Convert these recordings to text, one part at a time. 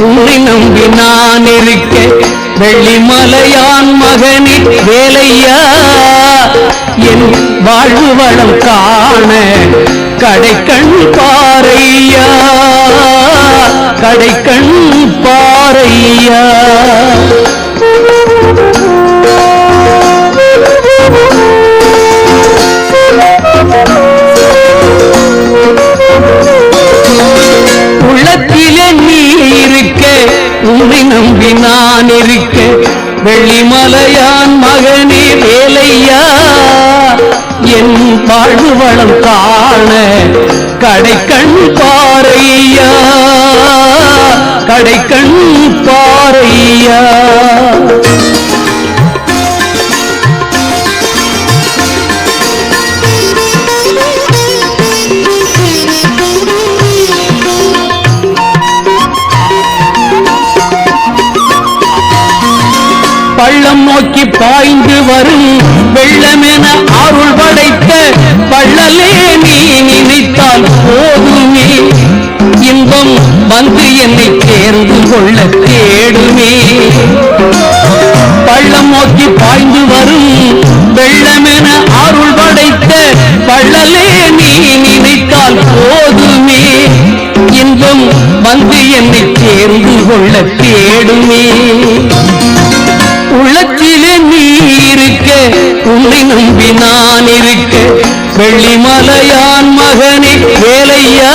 உன்னை நம்பி நான் இருக்க வெள்ளிமலையான் மகனே வேலையா என் வாழ்வு வளம் காண கடைக்கண் பாறையா கடைக்கண் பாறையா உள்ளத்திலே நீ இருக்க உன்னை நம்பி நான் இருக்க வெள்ளிமலையான் மகனே வேலையா என் வாழ்வு வளம் காண கடைக்கண் பாறையா கடைக்கண் பாறையா பள்ளம் நோக்கி பாய்ந்து வரும் வெள்ளமென அருள் படைத்த பள்ளலே நீ நினைத்தால் போதுமே இன்பம் வந்து என்னை சேர்ந்து கொள்ள தேடுமே பள்ளம் நோக்கி பாய்ந்து வரும் வெள்ளமென அருள் படைத்த பள்ளலே நீ நினைத்தால் போதுமே இன்பம் வந்து என்னை சேர்ந்து கொள்ள தேடுமே உள்ளத்திலே நீ இருக்க உன்னை நம்பி நான் இருக்க வெள்ளிமலையான் மகனே வேலையா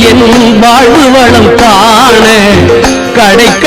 என் வாழ்வு வளம் காண கடைக்கண்